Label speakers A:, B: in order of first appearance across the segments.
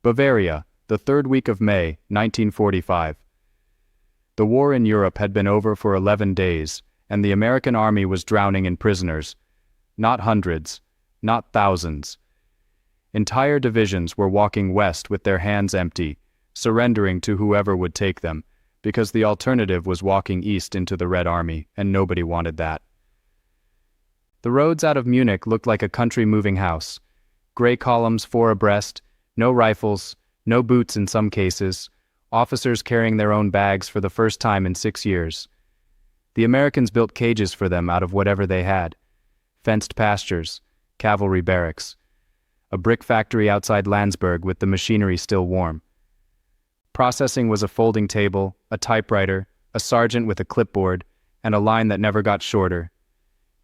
A: Bavaria, the third week of May, 1945. The war in Europe had been over for 11 days, and the American army was drowning in prisoners. Not hundreds, not thousands. Entire divisions were walking west with their hands empty, surrendering to whoever would take them, because the alternative was walking east into the Red Army, and nobody wanted that. The roads out of Munich looked like a country moving house. Gray columns 4 abreast, no rifles, no boots in some cases, officers carrying their own bags for the first time in 6 years. The Americans built cages for them out of whatever they had. Fenced pastures, cavalry barracks, a brick factory outside Landsberg with the machinery still warm. Processing was a folding table, a typewriter, a sergeant with a clipboard, and a line that never got shorter.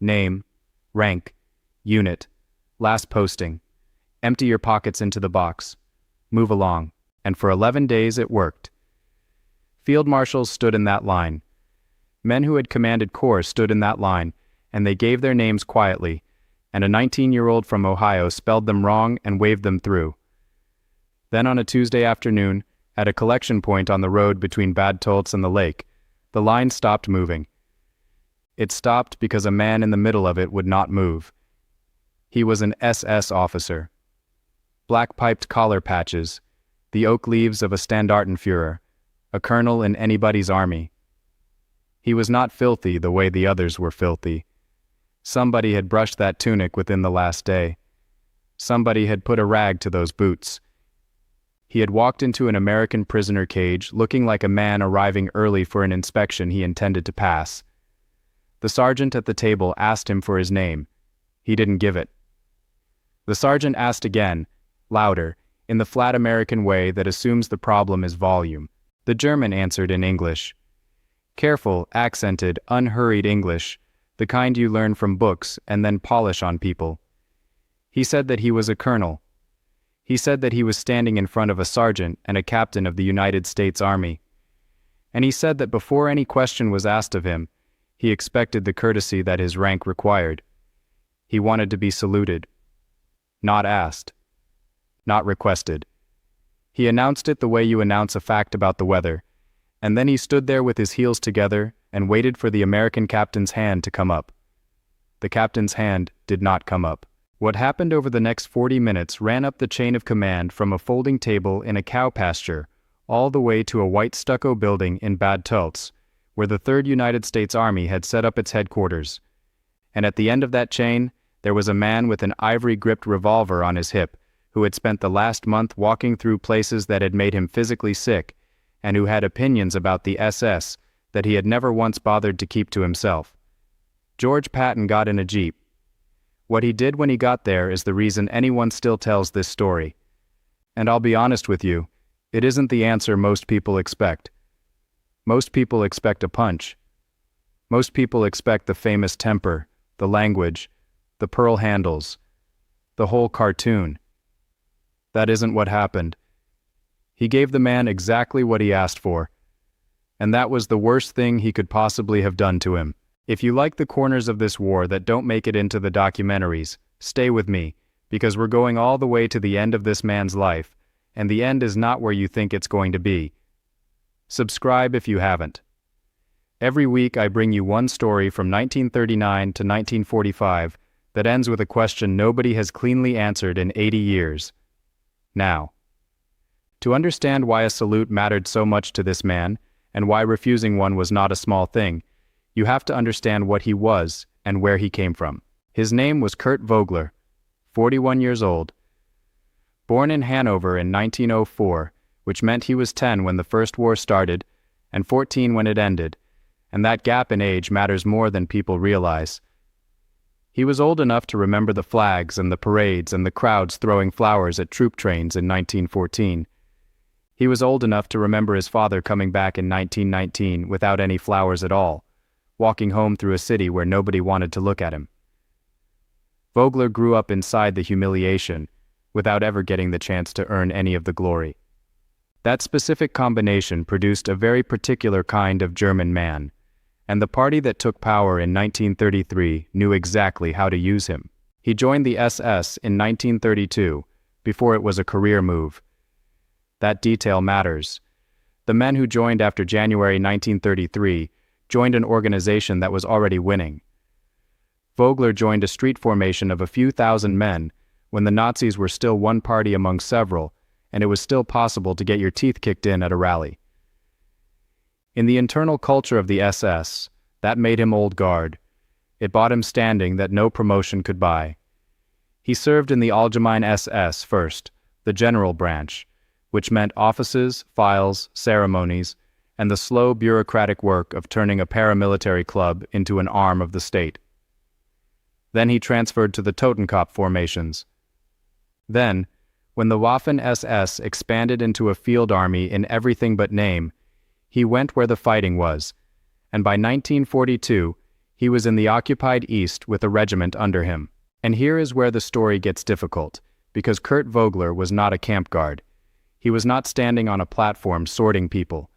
A: Name, rank, unit, last posting. Empty your pockets into the box. Move along. And for 11 days it worked. Field marshals stood in that line. Men who had commanded corps stood in that line, and they gave their names quietly, and a 19-year-old from Ohio spelled them wrong and waved them through. Then on a Tuesday afternoon, at a collection point on the road between Bad Tolz and the lake, the line stopped moving. It stopped because a man in the middle of it would not move. He was an SS officer. Black-piped collar patches, the oak leaves of a Standartenführer, a colonel in anybody's army. He was not filthy the way the others were filthy. Somebody had brushed that tunic within the last day. Somebody had put a rag to those boots. He had walked into an American prisoner cage looking like a man arriving early for an inspection he intended to pass. The sergeant at the table asked him for his name. He didn't give it. The sergeant asked again, louder, in the flat American way that assumes the problem is volume. The German answered in English. Careful, accented, unhurried English, the kind you learn from books and then polish on people. He said that he was a colonel. He said that he was standing in front of a sergeant and a captain of the United States Army. And he said that before any question was asked of him, he expected the courtesy that his rank required. He wanted to be saluted. Not asked. Not requested. He announced it the way you announce a fact about the weather, and then he stood there with his heels together and waited for the American captain's hand to come up. The captain's hand did not come up. What happened over the next 40 minutes ran up the chain of command from a folding table in a cow pasture all the way to a white stucco building in Bad Tolz, where the 3rd United States Army had set up its headquarters. And at the end of that chain, there was a man with an ivory-gripped revolver on his hip who had spent the last month walking through places that had made him physically sick, and who had opinions about the SS that he had never once bothered to keep to himself. George Patton got in a jeep. What he did when he got there is the reason anyone still tells this story. And I'll be honest with you, it isn't the answer most people expect. Most people expect a punch. Most people expect the famous temper, the language, the pearl handles, the whole cartoon. That isn't what happened. He gave the man exactly what he asked for. And that was the worst thing he could possibly have done to him. If you like the corners of this war that don't make it into the documentaries, stay with me, because we're going all the way to the end of this man's life, and the end is not where you think it's going to be. Subscribe if you haven't. Every week I bring you one story from 1939 to 1945 that ends with a question nobody has cleanly answered in 80 years. Now, to understand why a salute mattered so much to this man, and why refusing one was not a small thing, you have to understand what he was and where he came from. His name was Kurt Vogler, 41 years old. Born in Hanover in 1904, which meant he was 10 when the First War started, and 14 when it ended, and that gap in age matters more than people realize. He was old enough to remember the flags and the parades and the crowds throwing flowers at troop trains in 1914. He was old enough to remember his father coming back in 1919 without any flowers at all, walking home through a city where nobody wanted to look at him. Vogler grew up inside the humiliation, without ever getting the chance to earn any of the glory. That specific combination produced a very particular kind of German man, and the party that took power in 1933 knew exactly how to use him. He joined the SS in 1932, before it was a career move. That detail matters. The men who joined after January 1933 joined an organization that was already winning. Vogler joined a street formation of a few thousand men when the Nazis were still one party among several, and it was still possible to get your teeth kicked in at a rally. In the internal culture of the SS, that made him old guard. It bought him standing that no promotion could buy. He served in the Allgemeine SS first, the general branch, which meant offices, files, ceremonies, and the slow bureaucratic work of turning a paramilitary club into an arm of the state. Then he transferred to the Totenkopf formations. Then, when the Waffen-SS expanded into a field army in everything but name, he went where the fighting was, and by 1942 he was in the occupied East with a regiment under him. And here is where the story gets difficult, because Kurt Vogler was not a camp guard. He was not standing on a platform sorting people.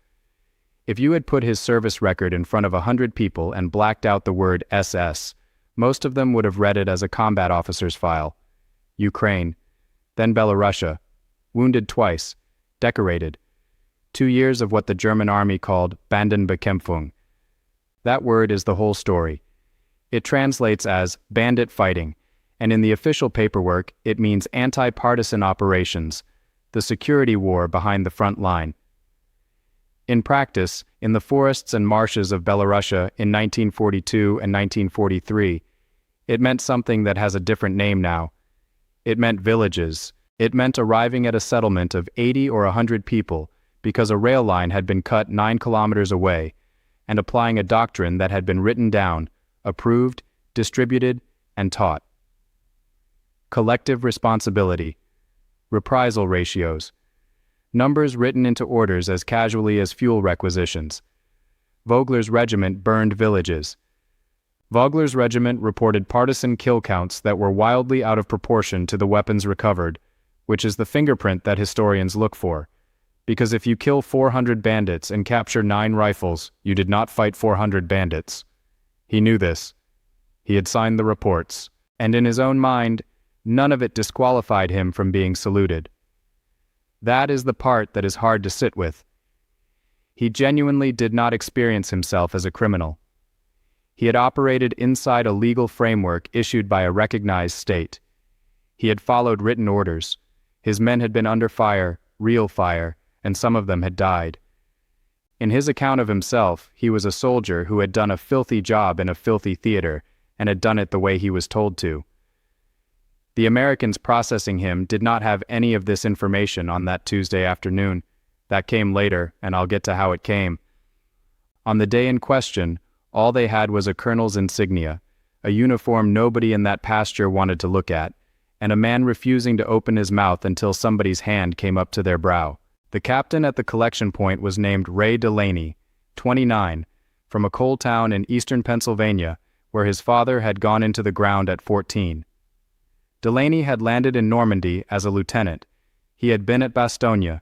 A: If you had put his service record in front of 100 people and blacked out the word SS, most of them would have read it as a combat officer's file. Ukraine, then Belarusia, wounded twice, decorated. 2 years of what the German army called Bandenbekämpfung. That word is the whole story. It translates as bandit fighting, and in the official paperwork it means anti-partisan operations, the security war behind the front line. In practice, in the forests and marshes of Belarusia in 1942 and 1943, it meant something that has a different name now. It meant villages. It meant arriving at a settlement of 80 or 100 people because a rail line had been cut 9 kilometers away, and applying a doctrine that had been written down, approved, distributed, and taught. Collective responsibility. Reprisal ratios. Numbers written into orders as casually as fuel requisitions. Vogler's regiment burned villages. Vogler's regiment reported partisan kill counts that were wildly out of proportion to the weapons recovered, which is the fingerprint that historians look for. Because if you kill 400 bandits and capture 9 rifles, you did not fight 400 bandits. He knew this. He had signed the reports, and in his own mind, none of it disqualified him from being saluted. That is the part that is hard to sit with. He genuinely did not experience himself as a criminal. He had operated inside a legal framework issued by a recognized state. He had followed written orders. His men had been under fire, real fire, and some of them had died. In his account of himself, he was a soldier who had done a filthy job in a filthy theater, and had done it the way he was told to. The Americans processing him did not have any of this information on that Tuesday afternoon. That came later, and I'll get to how it came. On the day in question, all they had was a colonel's insignia, a uniform nobody in that pasture wanted to look at, and a man refusing to open his mouth until somebody's hand came up to their brow. The captain at the collection point was named Ray Delaney, 29, from a coal town in eastern Pennsylvania, where his father had gone into the ground at 14. Delaney had landed in Normandy as a lieutenant. He had been at Bastogne.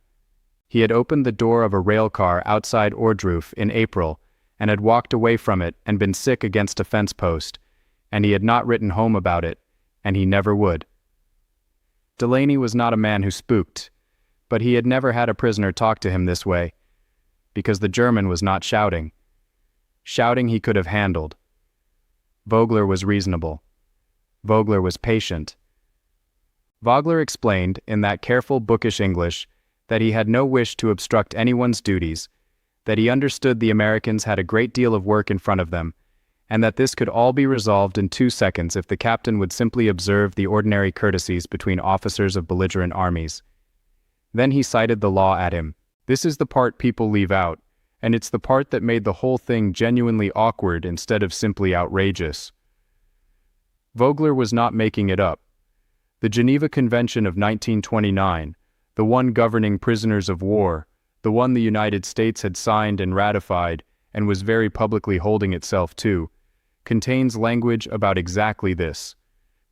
A: He had opened the door of a rail car outside Ordroof in April, and had walked away from it and been sick against a fence post, and he had not written home about it, and he never would. Delaney was not a man who spooked, but he had never had a prisoner talk to him this way, because the German was not shouting. Shouting he could have handled. Vogler was reasonable. Vogler was patient. Vogler explained, in that careful bookish English, that he had no wish to obstruct anyone's duties, that he understood the Americans had a great deal of work in front of them, and that this could all be resolved in 2 seconds if the captain would simply observe the ordinary courtesies between officers of belligerent armies. Then he cited the law at him. This is the part people leave out, and it's the part that made the whole thing genuinely awkward instead of simply outrageous. Vogler was not making it up. The Geneva Convention of 1929, the one governing prisoners of war, the one the United States had signed and ratified and was very publicly holding itself to, contains language about exactly this.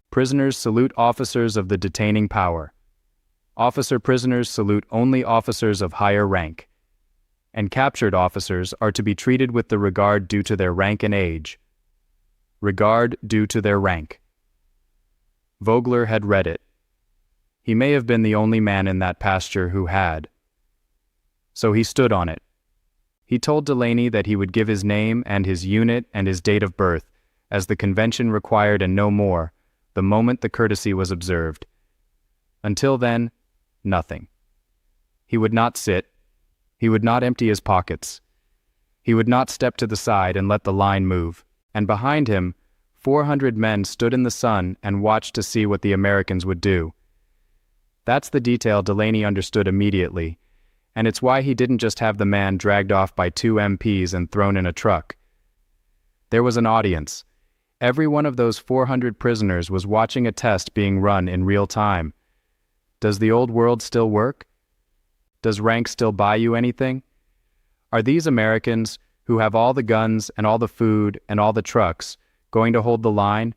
A: Prisoners salute officers of the detaining power. Officer-prisoners salute only officers of higher rank. And captured officers are to be treated with the regard due to their rank and age. Regard due to their rank. Vogler had read it. He may have been the only man in that pasture who had. So he stood on it. He told Delaney that he would give his name and his unit and his date of birth, as the convention required and no more, the moment the courtesy was observed. Until then, nothing. He would not sit. He would not empty his pockets. He would not step to the side and let the line move. And behind him, 400 men stood in the sun and watched to see what the Americans would do. That's the detail Delaney understood immediately, and it's why he didn't just have the man dragged off by 2 MPs and thrown in a truck. There was an audience. Every one of those 400 prisoners was watching a test being run in real time. Does the old world still work? Does rank still buy you anything? Are these Americans, who have all the guns and all the food and all the trucks, going to hold the line,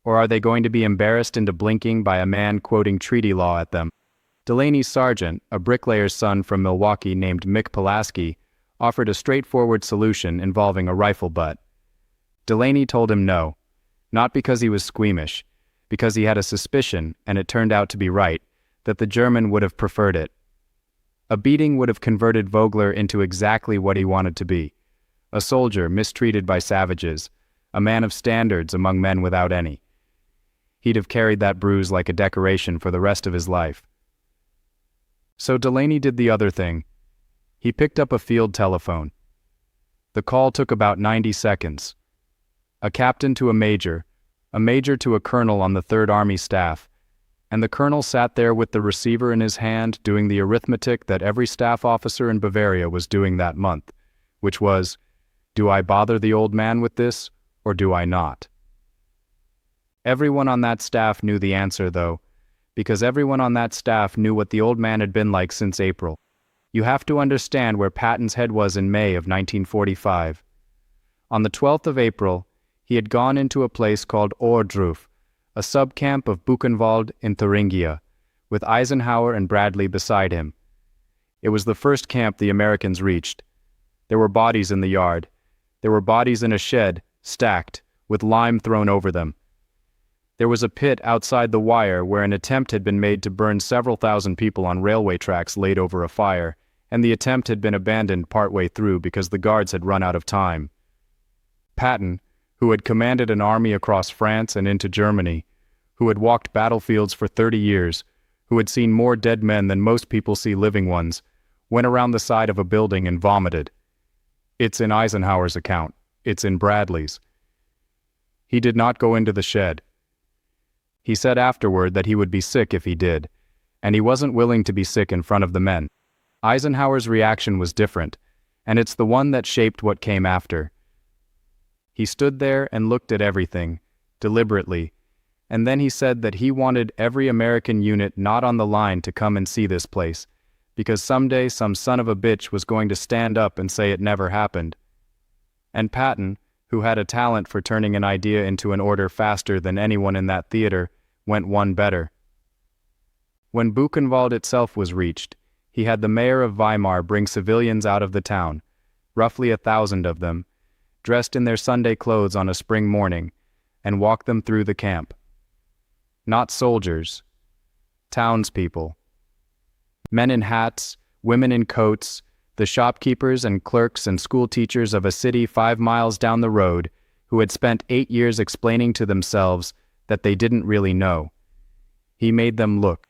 A: or are they going to be embarrassed into blinking by a man quoting treaty law at them? Delaney's sergeant, a bricklayer's son from Milwaukee named Mick Pulaski, offered a straightforward solution involving a rifle butt. Delaney told him no, not because he was squeamish, because he had a suspicion, and it turned out to be right, that the German would have preferred it. A beating would have converted Vogler into exactly what he wanted to be: a soldier mistreated by savages, a man of standards among men without any. He'd have carried that bruise like a decoration for the rest of his life. So Delaney did the other thing. He picked up a field telephone. The call took about 90 seconds. A captain to a major to a colonel on the Third Army staff, and the colonel sat there with the receiver in his hand doing the arithmetic that every staff officer in Bavaria was doing that month, which was, do I bother the old man with this, or do I not? Everyone on that staff knew the answer, though, because everyone on that staff knew what the old man had been like since April. You have to understand where Patton's head was in May of 1945. On the 12th of April, he had gone into a place called Ohrdruf, a subcamp of Buchenwald in Thuringia, with Eisenhower and Bradley beside him. It was the first camp the Americans reached. There were bodies in the yard. There were bodies in a shed, stacked, with lime thrown over them. There was a pit outside the wire where an attempt had been made to burn several thousand people on railway tracks laid over a fire, and the attempt had been abandoned partway through because the guards had run out of time. Patton, who had commanded an army across France and into Germany, who had walked battlefields for 30 years, who had seen more dead men than most people see living ones, went around the side of a building and vomited. It's in Eisenhower's account. It's in Bradley's. He did not go into the shed. He said afterward that he would be sick if he did, and he wasn't willing to be sick in front of the men. Eisenhower's reaction was different, and it's the one that shaped what came after. He stood there and looked at everything, deliberately, and then he said that he wanted every American unit not on the line to come and see this place, because someday some son of a bitch was going to stand up and say it never happened. And Patton, who had a talent for turning an idea into an order faster than anyone in that theater, went one better. When Buchenwald itself was reached, he had the mayor of Weimar bring civilians out of the town, roughly 1,000 of them, dressed in their Sunday clothes on a spring morning, and walk them through the camp. Not soldiers, townspeople. Men in hats, women in coats, the shopkeepers and clerks and school teachers of a city 5 miles down the road who had spent 8 years explaining to themselves that they didn't really know. He made them look.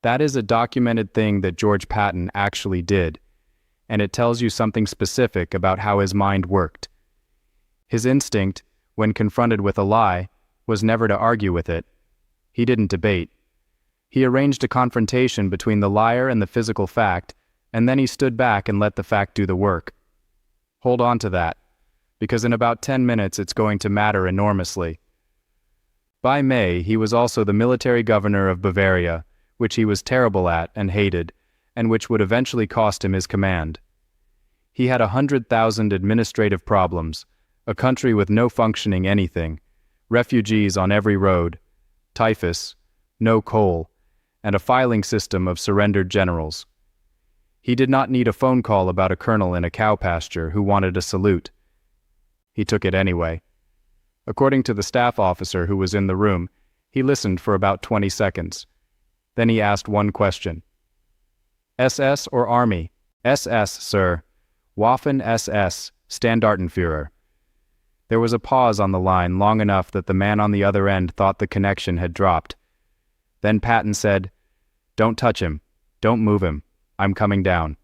A: That is a documented thing that George Patton actually did, and it tells you something specific about how his mind worked. His instinct, when confronted with a lie, was never to argue with it. He didn't debate. He arranged a confrontation between the liar and the physical fact, and then he stood back and let the fact do the work. Hold on to that, because in about 10 minutes it's going to matter enormously. By May, he was also the military governor of Bavaria, which he was terrible at and hated, and which would eventually cost him his command. He had 100,000 administrative problems, a country with no functioning anything, refugees on every road, typhus, no coal, and a filing system of surrendered generals. He did not need a phone call about a colonel in a cow pasture who wanted a salute. He took it anyway. According to the staff officer who was in the room, he listened for about 20 seconds. Then he asked one question. SS or Army? SS, sir. Waffen SS, Standartenführer. There was a pause on the line long enough that the man on the other end thought the connection had dropped. Then Patton said, "Don't touch him. Don't move him. I'm coming down."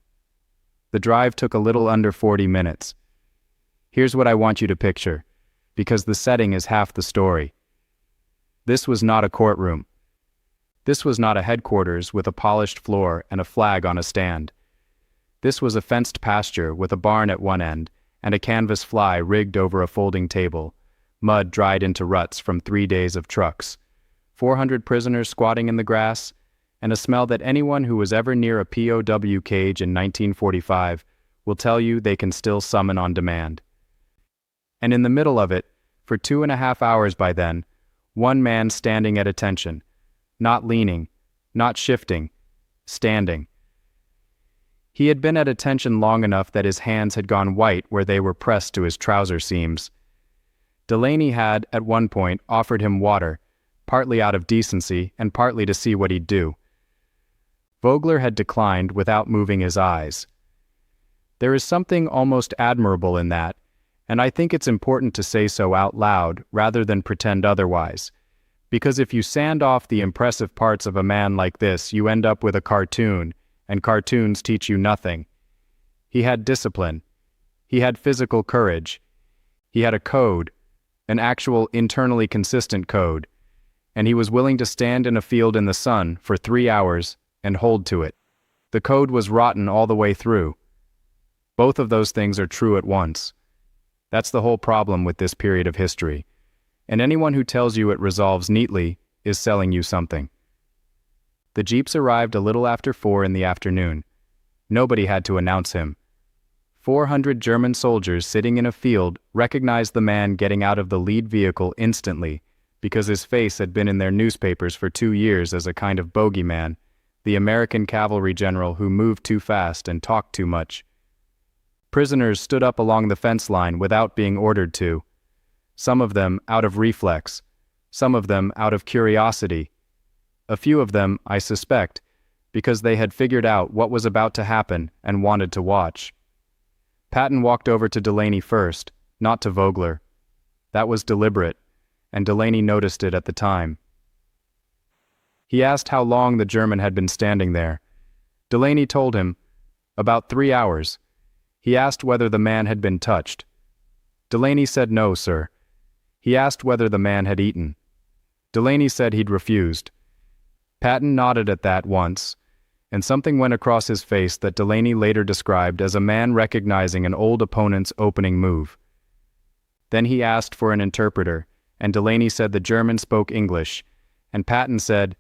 A: The drive took a little under 40 minutes. Here's what I want you to picture, because the setting is half the story. This was not a courtroom. This was not a headquarters with a polished floor and a flag on a stand. This was a fenced pasture with a barn at one end and a canvas fly rigged over a folding table, mud dried into ruts from 3 days of trucks, 400 prisoners squatting in the grass, and a smell that anyone who was ever near a POW cage in 1945 will tell you they can still summon on demand. And in the middle of it, for 2.5 hours by then, one man standing at attention, not leaning, not shifting, standing. He had been at attention long enough that his hands had gone white where they were pressed to his trouser seams. Delaney had, at one point, offered him water, partly out of decency and partly to see what he'd do. Vogler had declined without moving his eyes. There is something almost admirable in that, and I think it's important to say so out loud rather than pretend otherwise, because if you sand off the impressive parts of a man like this, you end up with a cartoon, and cartoons teach you nothing. He had discipline. He had physical courage. He had a code, an actual internally consistent code, and he was willing to stand in a field in the sun for 3 hours and hold to it. The code was rotten all the way through. Both of those things are true at once. That's the whole problem with this period of history, and anyone who tells you it resolves neatly is selling you something. The jeeps arrived a little after 4 in the afternoon. Nobody had to announce him. 400 German soldiers sitting in a field recognized the man getting out of the lead vehicle instantly because his face had been in their newspapers for 2 years as a kind of bogeyman, the American cavalry general who moved too fast and talked too much. Prisoners stood up along the fence line without being ordered to. Some of them out of reflex, some of them out of curiosity. A few of them, I suspect, because they had figured out what was about to happen and wanted to watch. Patton walked over to Delaney first, not to Vogler. That was deliberate, and Delaney noticed it at the time. He asked how long the German had been standing there. Delaney told him, about 3 hours. He asked whether the man had been touched. Delaney said no, sir. He asked whether the man had eaten. Delaney said he'd refused. Patton nodded at that once, and something went across his face that Delaney later described as a man recognizing an old opponent's opening move. Then he asked for an interpreter, and Delaney said the German spoke English, and Patton said,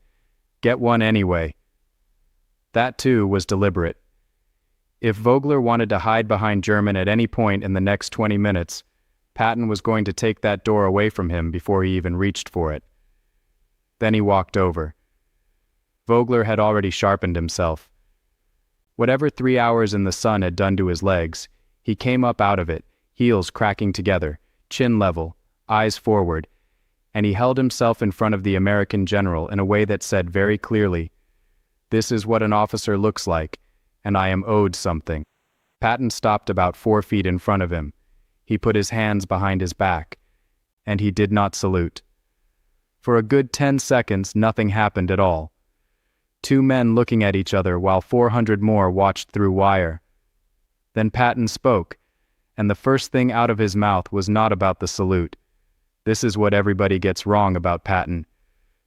A: "Get one anyway." That too was deliberate. If Vogler wanted to hide behind German at any point in the next 20 minutes, Patton was going to take that door away from him before he even reached for it. Then he walked over. Vogler had already sharpened himself. Whatever 3 hours in the sun had done to his legs, he came up out of it, heels cracking together, chin level, eyes forward, and he held himself in front of the American general in a way that said very clearly, "This is what an officer looks like, and I am owed something." Patton stopped about 4 feet in front of him. He put his hands behind his back, and he did not salute. For a good 10 seconds, nothing happened at all. 2 men looking at each other while 400 more watched through wire. Then Patton spoke, and the first thing out of his mouth was not about the salute. This is what everybody gets wrong about Patton.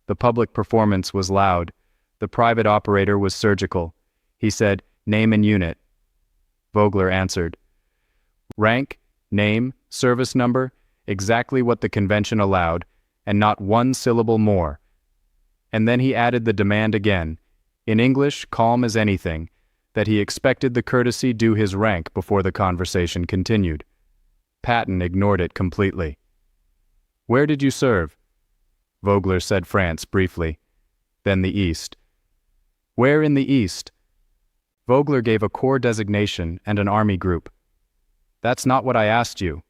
A: The public performance was loud. The private operator was surgical. He said, "Name and unit." Vogler answered. Rank, name, service number, exactly what the convention allowed, and not one syllable more. And then he added the demand again, in English calm as anything, that he expected the courtesy due his rank before the conversation continued. Patton ignored it completely. "Where did you serve?" Vogler said France briefly, then the East. "Where in the East?" Vogler gave a corps designation and an army group. "That's not what I asked you.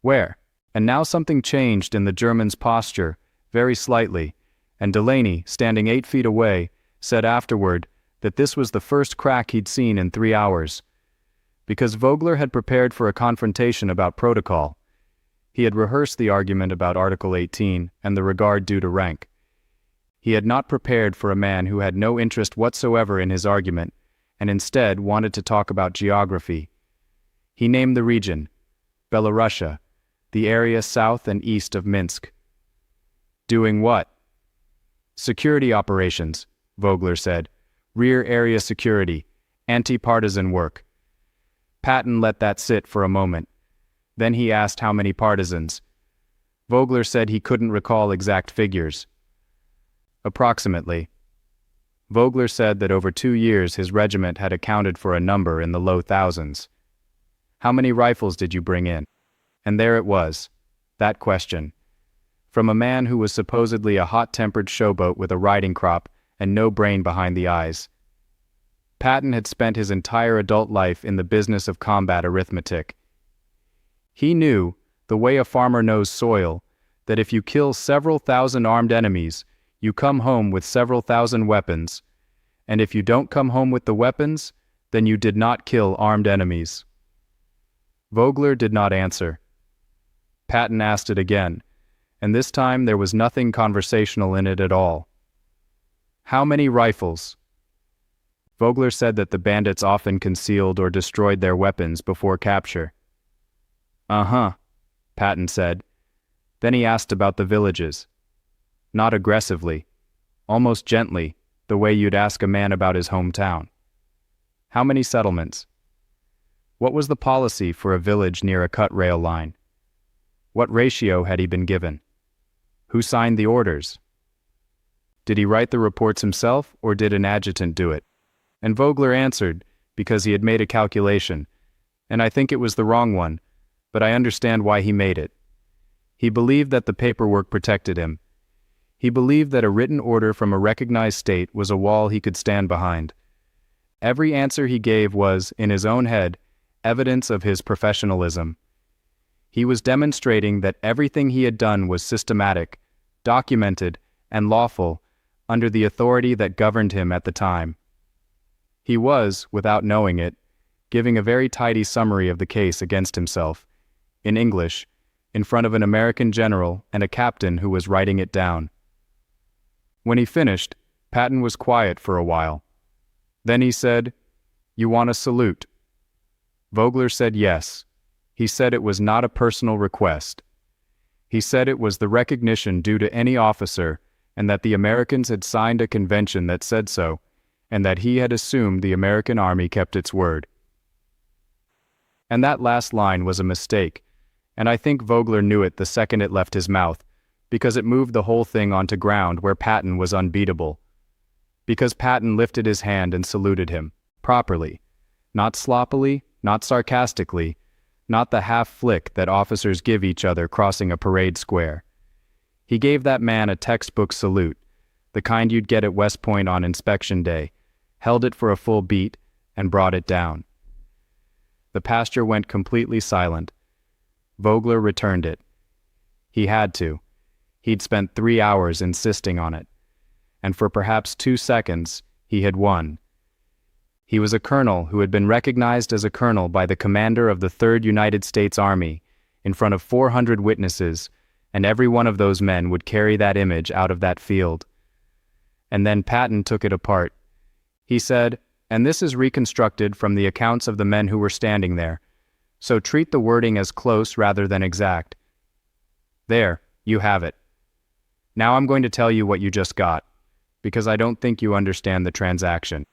A: Where?" And now something changed in the German's posture, very slightly, and Delaney, standing 8 feet away, said afterward that this was the first crack he'd seen in 3 hours. because Vogler had prepared for a confrontation about protocol. He had rehearsed the argument about Article 18 and the regard due to rank. He had not prepared for a man who had no interest whatsoever in his argument, and instead wanted to talk about geography. He named the region, Belorussia, the area south and east of Minsk. Doing what? Security operations, Vogler said. Rear area security, anti-partisan work. Patton let that sit for a moment. Then he asked how many partisans. Vogler said he couldn't recall exact figures. Approximately. Vogler said that over 2 years his regiment had accounted for a number in the low thousands. How many rifles did you bring in? And there it was, that question. From a man who was supposedly a hot-tempered showboat with a riding crop and no brain behind the eyes. Patton had spent his entire adult life in the business of combat arithmetic. He knew, the way a farmer knows soil, that if you kill several thousand armed enemies, you come home with several thousand weapons, and if you don't come home with the weapons, then you did not kill armed enemies. Vogler did not answer. Patton asked it again, and this time there was nothing conversational in it at all. How many rifles? Vogler said that the bandits often concealed or destroyed their weapons before capture. Uh-huh, Patton said. Then he asked about the villages. Not aggressively, almost gently, the way you'd ask a man about his hometown. How many settlements? What was the policy for a village near a cut rail line? What ratio had he been given? Who signed the orders? Did he write the reports himself, or did an adjutant do it? And Vogler answered, because he had made a calculation, and I think it was the wrong one, but I understand why he made it. He believed that the paperwork protected him. He believed that a written order from a recognized state was a wall he could stand behind. Every answer he gave was, in his own head, evidence of his professionalism. He was demonstrating that everything he had done was systematic, documented, and lawful, under the authority that governed him at the time. He was, without knowing it, giving a very tidy summary of the case against himself, in English, in front of an American general and a captain who was writing it down. When he finished, Patton was quiet for a while. Then he said, "You want a salute?" Vogler said yes. He said it was not a personal request. He said it was the recognition due to any officer, and that the Americans had signed a convention that said so, and that he had assumed the American army kept its word. And that last line was a mistake, and I think Vogler knew it the second it left his mouth, because it moved the whole thing onto ground where Patton was unbeatable. Because Patton lifted his hand and saluted him, properly, not sloppily, not sarcastically, not the half flick that officers give each other crossing a parade square. He gave that man a textbook salute, the kind you'd get at West Point on inspection day, held it for a full beat, and brought it down. The pasture went completely silent. Vogler returned it. He had to. He'd spent 3 hours insisting on it. And for perhaps 2 seconds, he had won. He was a colonel who had been recognized as a colonel by the commander of the 3rd United States Army in front of 400 witnesses, and every one of those men would carry that image out of that field. And then Patton took it apart. He said, and this is reconstructed from the accounts of the men who were standing there, so treat the wording as close rather than exact. There, you have it. Now I'm going to tell you what you just got, because I don't think you understand the transaction.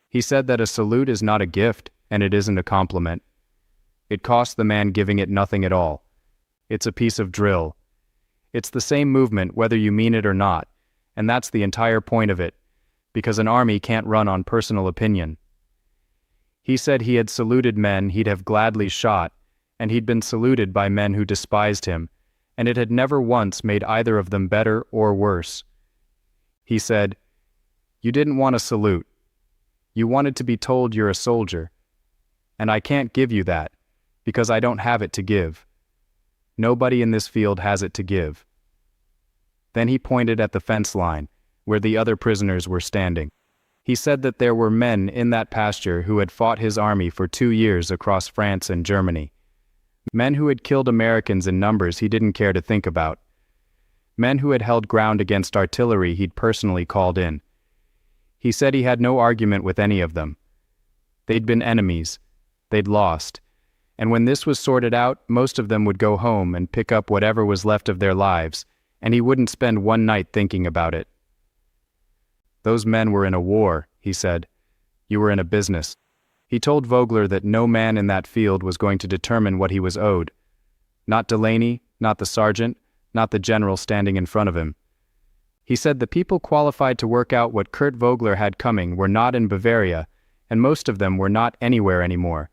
A: He said that a salute is not a gift, and it isn't a compliment. It costs the man giving it nothing at all. It's a piece of drill. It's the same movement whether you mean it or not, and that's the entire point of it, because an army can't run on personal opinion. He said he had saluted men he'd have gladly shot, and he'd been saluted by men who despised him, and it had never once made either of them better or worse. He said, "You didn't want a salute. You wanted to be told you're a soldier. And I can't give you that, because I don't have it to give. Nobody in this field has it to give." Then he pointed at the fence line, where the other prisoners were standing. He said that there were men in that pasture who had fought his army for 2 years across France and Germany. Men who had killed Americans in numbers he didn't care to think about. Men who had held ground against artillery he'd personally called in. He said he had no argument with any of them. They'd been enemies. They'd lost. And when this was sorted out, most of them would go home and pick up whatever was left of their lives, and he wouldn't spend one night thinking about it. Those men were in a war, he said. You were in a business. He told Vogler that no man in that field was going to determine what he was owed. Not Delaney, not the sergeant, not the general standing in front of him. He said the people qualified to work out what Kurt Vogler had coming were not in Bavaria, and most of them were not anywhere anymore,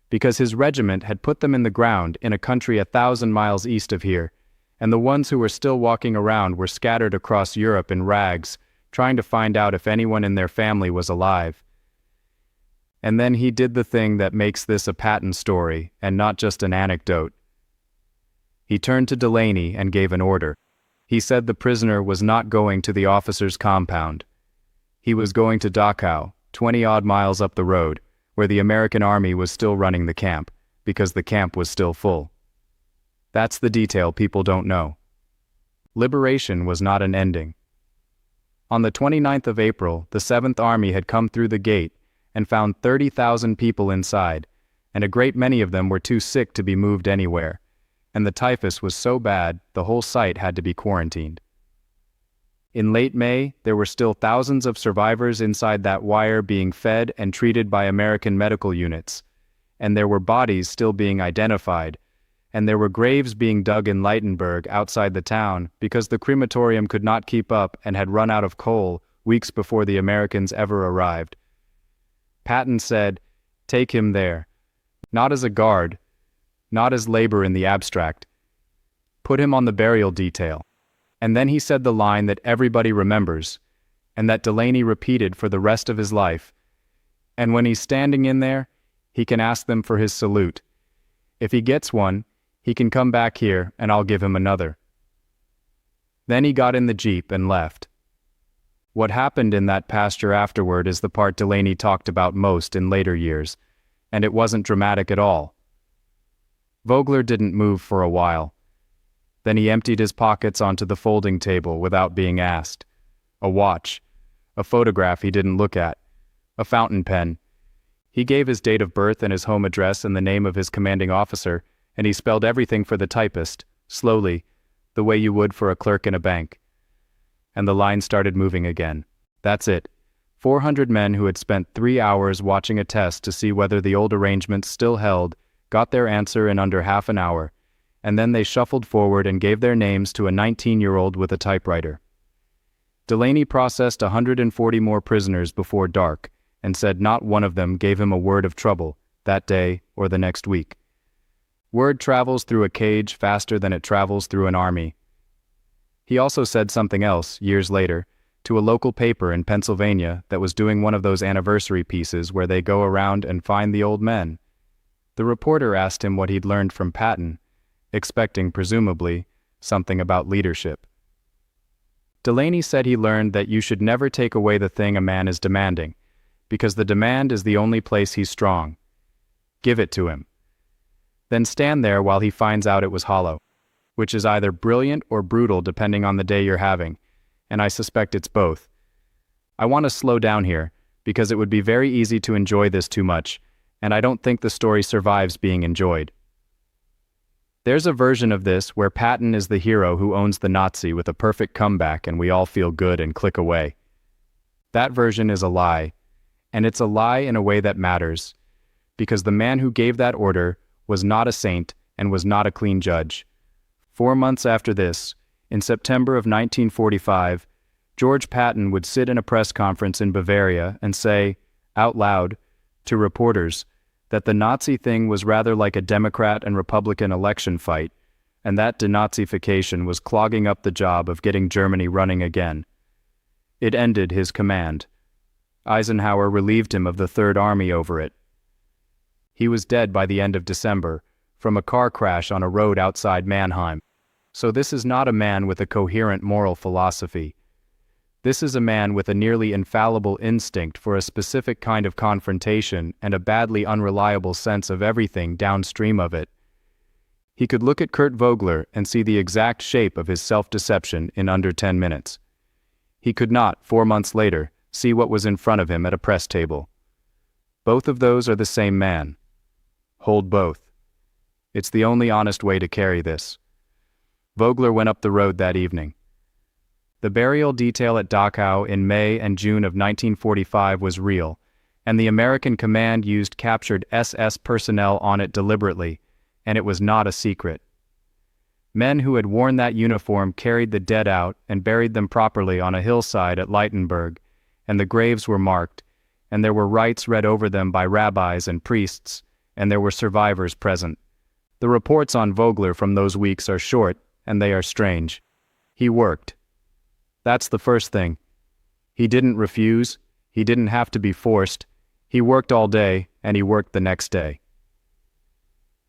A: because his regiment had put them in the ground in a country 1,000 miles east of here, and the ones who were still walking around were scattered across Europe in rags, trying to find out if anyone in their family was alive. And then he did the thing that makes this a Patton story, and not just an anecdote. He turned to Delaney and gave an order. He said the prisoner was not going to the officer's compound. He was going to Dachau, 20-odd miles up the road, where the American army was still running the camp, because the camp was still full. That's the detail people don't know. Liberation was not an ending. On the 29th of April, the 7th Army had come through the gate and found 30,000 people inside, and a great many of them were too sick to be moved anywhere, and the typhus was so bad the whole site had to be quarantined. In late May, there were still thousands of survivors inside that wire being fed and treated by American medical units, and there were bodies still being identified, and there were graves being dug in Leitenberg outside the town because the crematorium could not keep up and had run out of coal weeks before the Americans ever arrived. Patton said, "Take him there. Not as a guard, not as labor in the abstract. Put him on the burial detail." And then he said the line that everybody remembers, and that Delaney repeated for the rest of his life. And when he's standing in there, he can ask them for his salute. If he gets one, he can come back here and I'll give him another. Then he got in the Jeep and left. What happened in that pasture afterward is the part Delaney talked about most in later years, and it wasn't dramatic at all. Vogler didn't move for a while. Then he emptied his pockets onto the folding table without being asked. A watch, a photograph he didn't look at, a fountain pen. He gave his date of birth and his home address and the name of his commanding officer, and he spelled everything for the typist, slowly, the way you would for a clerk in a bank. And the line started moving again. That's it. 400 men who had spent 3 hours watching a test to see whether the old arrangements still held, got their answer in under half an hour, and then they shuffled forward and gave their names to a 19-year-old with a typewriter. Delaney processed 140 more prisoners before dark, and said not one of them gave him a word of trouble, that day or the next week. Word travels through a cage faster than it travels through an army. He also said something else, years later, to a local paper in Pennsylvania that was doing one of those anniversary pieces where they go around and find the old men. The reporter asked him what he'd learned from Patton, expecting, presumably, something about leadership. Delaney said he learned that you should never take away the thing a man is demanding, because the demand is the only place he's strong. Give it to him. Then stand there while he finds out it was hollow, which is either brilliant or brutal depending on the day you're having, and I suspect it's both. I want to slow down here, because it would be very easy to enjoy this too much, and I don't think the story survives being enjoyed. There's a version of this where Patton is the hero who owns the Nazi with a perfect comeback and we all feel good and click away. That version is a lie, and it's a lie in a way that matters, because the man who gave that order was not a saint and was not a clean judge. 4 months after this, in September of 1945, George Patton would sit in a press conference in Bavaria and say, out loud, to reporters, that the Nazi thing was rather like a Democrat and Republican election fight, and that denazification was clogging up the job of getting Germany running again. It ended his command. Eisenhower relieved him of the Third Army over it. He was dead by the end of December, from a car crash on a road outside Mannheim. So this is not a man with a coherent moral philosophy. This is a man with a nearly infallible instinct for a specific kind of confrontation and a badly unreliable sense of everything downstream of it. He could look at Kurt Vogler and see the exact shape of his self-deception in under 10 minutes. He could not, 4 months later, see what was in front of him at a press table. Both of those are the same man. Hold both. It's the only honest way to carry this. Vogler went up the road that evening. The burial detail at Dachau in May and June of 1945 was real, and the American command used captured SS personnel on it deliberately, and it was not a secret. Men who had worn that uniform carried the dead out and buried them properly on a hillside at Leitenberg, and the graves were marked, and there were rites read over them by rabbis and priests, and there were survivors present. The reports on Vogler from those weeks are short, and they are strange. He worked. That's the first thing. He didn't refuse, he didn't have to be forced, he worked all day, and he worked the next day.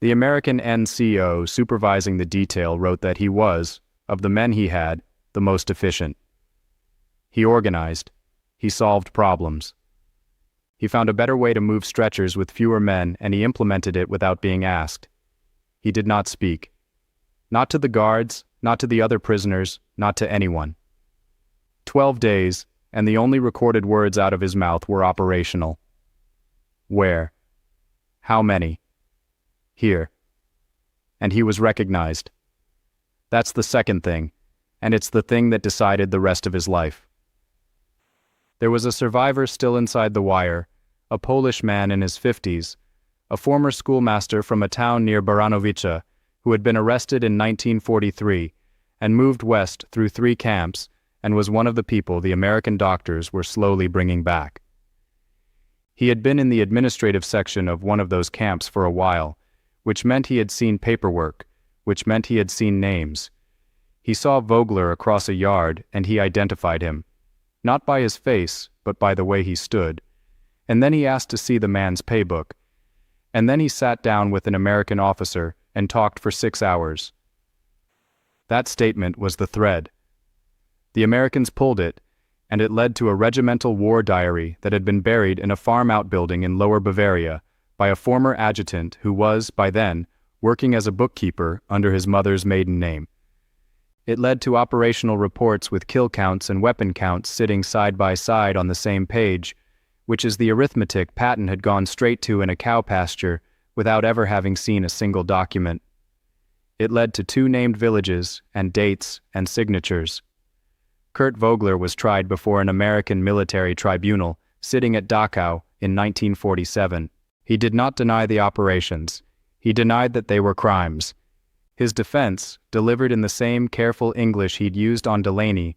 A: The American NCO supervising the detail wrote that he was, of the men he had, the most efficient. He organized. He solved problems. He found a better way to move stretchers with fewer men, and he implemented it without being asked. He did not speak. Not to the guards, not to the other prisoners, not to anyone. 12 days, and the only recorded words out of his mouth were operational. Where? How many? Here. And he was recognized. That's the second thing, and it's the thing that decided the rest of his life. There was a survivor still inside the wire, a Polish man in his 50s, a former schoolmaster from a town near Baranowice, who had been arrested in 1943 and moved west through 3 camps and was one of the people the American doctors were slowly bringing back. He had been in the administrative section of one of those camps for a while, which meant he had seen paperwork, which meant he had seen names. He saw Vogler across a yard and he identified him, not by his face, but by the way he stood. And then he asked to see the man's paybook. And then he sat down with an American officer and talked for 6 hours. That statement was the thread. The Americans pulled it, and it led to a regimental war diary that had been buried in a farm outbuilding in Lower Bavaria by a former adjutant who was, by then, working as a bookkeeper under his mother's maiden name. It led to operational reports with kill counts and weapon counts sitting side by side on the same page, which is the arithmetic Patton had gone straight to in a cow pasture without ever having seen a single document. It led to 2 named villages and dates and signatures. Kurt Vogler was tried before an American military tribunal sitting at Dachau in 1947. He did not deny the operations. He denied that they were crimes. His defense, delivered in the same careful English he'd used on Delaney,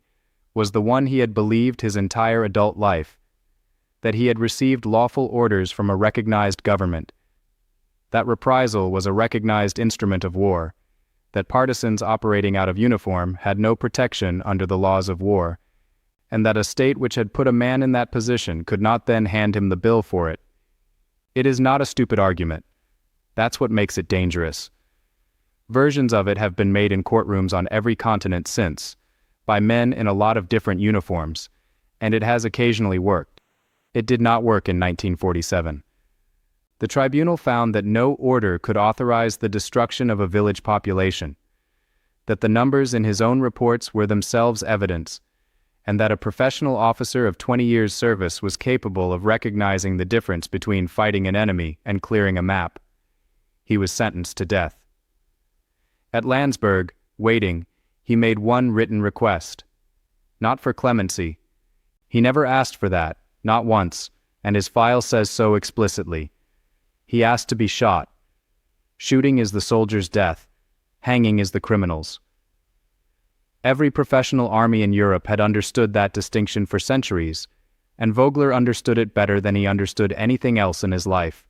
A: was the one he had believed his entire adult life, that he had received lawful orders from a recognized government, that reprisal was a recognized instrument of war, that partisans operating out of uniform had no protection under the laws of war, and that a state which had put a man in that position could not then hand him the bill for it. It is not a stupid argument. That's what makes it dangerous. Versions of it have been made in courtrooms on every continent since, by men in a lot of different uniforms, and it has occasionally worked. It did not work in 1947. The tribunal found that no order could authorize the destruction of a village population, that the numbers in his own reports were themselves evidence, and that a professional officer of 20 years' service was capable of recognizing the difference between fighting an enemy and clearing a map. He was sentenced to death. At Landsberg, waiting, he made one written request. Not for clemency. He never asked for that, not once, and his file says so explicitly. He asked to be shot. Shooting is the soldier's death. Hanging is the criminal's. Every professional army in Europe had understood that distinction for centuries, and Vogler understood it better than he understood anything else in his life.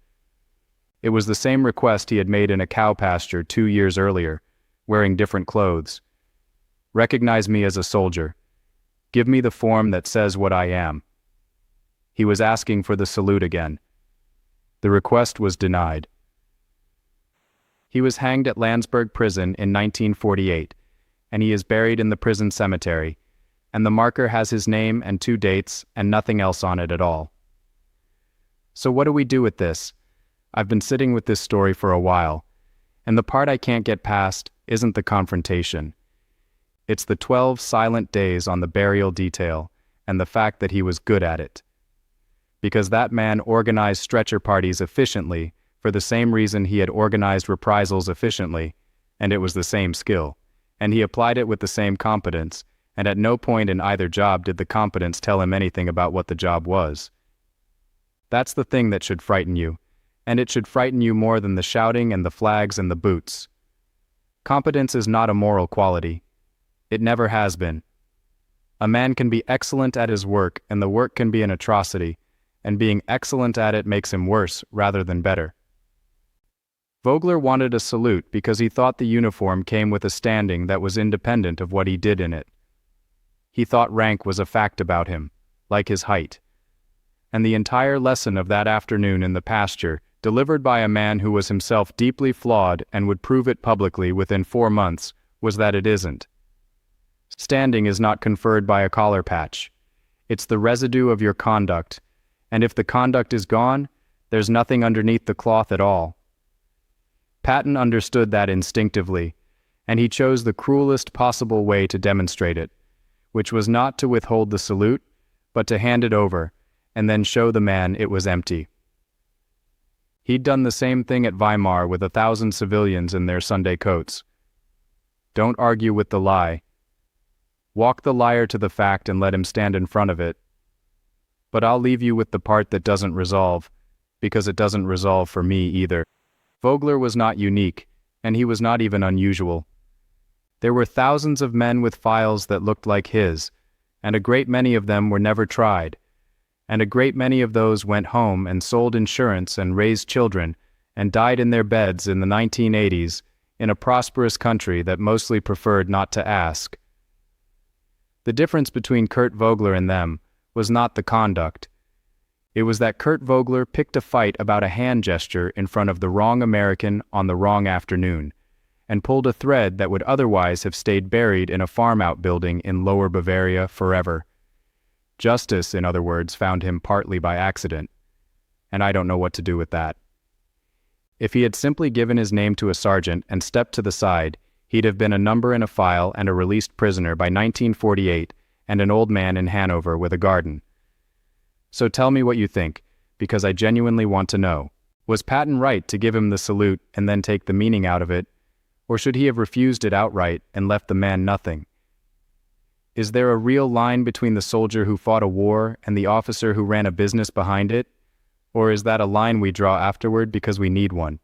A: It was the same request he had made in a cow pasture 2 years earlier, wearing different clothes. Recognize me as a soldier. Give me the form that says what I am. He was asking for the salute again. The request was denied. He was hanged at Landsberg prison in 1948, and he is buried in the prison cemetery, and the marker has his name and 2 dates and nothing else on it at all. So what do we do with this? I've been sitting with this story for a while, and the part I can't get past isn't the confrontation. It's the 12 silent days on the burial detail and the fact that he was good at it. Because that man organized stretcher parties efficiently for the same reason he had organized reprisals efficiently, and it was the same skill, and he applied it with the same competence, and at no point in either job did the competence tell him anything about what the job was. That's the thing that should frighten you, and it should frighten you more than the shouting and the flags and the boots. Competence is not a moral quality. It never has been. A man can be excellent at his work, and the work can be an atrocity, and being excellent at it makes him worse rather than better. Vogler wanted a salute because he thought the uniform came with a standing that was independent of what he did in it. He thought rank was a fact about him, like his height. And the entire lesson of that afternoon in the pasture, delivered by a man who was himself deeply flawed and would prove it publicly within 4 months, was that it isn't. Standing is not conferred by a collar patch. It's the residue of your conduct, and if the conduct is gone, there's nothing underneath the cloth at all. Patton understood that instinctively, and he chose the cruelest possible way to demonstrate it, which was not to withhold the salute, but to hand it over, and then show the man it was empty. He'd done the same thing at Weimar with 1,000 civilians in their Sunday coats. Don't argue with the lie. Walk the liar to the fact and let him stand in front of it. But I'll leave you with the part that doesn't resolve, because it doesn't resolve for me either. Vogler was not unique, and he was not even unusual. There were thousands of men with files that looked like his, and a great many of them were never tried, and a great many of those went home and sold insurance and raised children and died in their beds in the 1980s in a prosperous country that mostly preferred not to ask. The difference between Kurt Vogler and them was not the conduct. It was that Kurt Vogler picked a fight about a hand gesture in front of the wrong American on the wrong afternoon, and pulled a thread that would otherwise have stayed buried in a farm outbuilding in Lower Bavaria forever. Justice, in other words, found him partly by accident, and I don't know what to do with that. If he had simply given his name to a sergeant and stepped to the side, he'd have been a number in a file and a released prisoner by 1948 and an old man in Hanover with a garden. So tell me what you think, because I genuinely want to know. Was Patton right to give him the salute and then take the meaning out of it, or should he have refused it outright and left the man nothing? Is there a real line between the soldier who fought a war and the officer who ran a business behind it, or is that a line we draw afterward because we need one?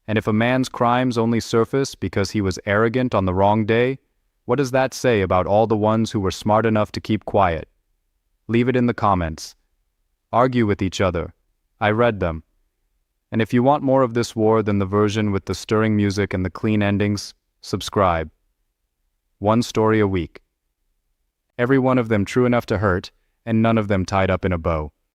A: And if a man's crimes only surface because he was arrogant on the wrong day, what does that say about all the ones who were smart enough to keep quiet? Leave it in the comments. Argue with each other. I read them. And if you want more of this war than the version with the stirring music and the clean endings, subscribe. 1 story a week. Every one of them true enough to hurt, and none of them tied up in a bow.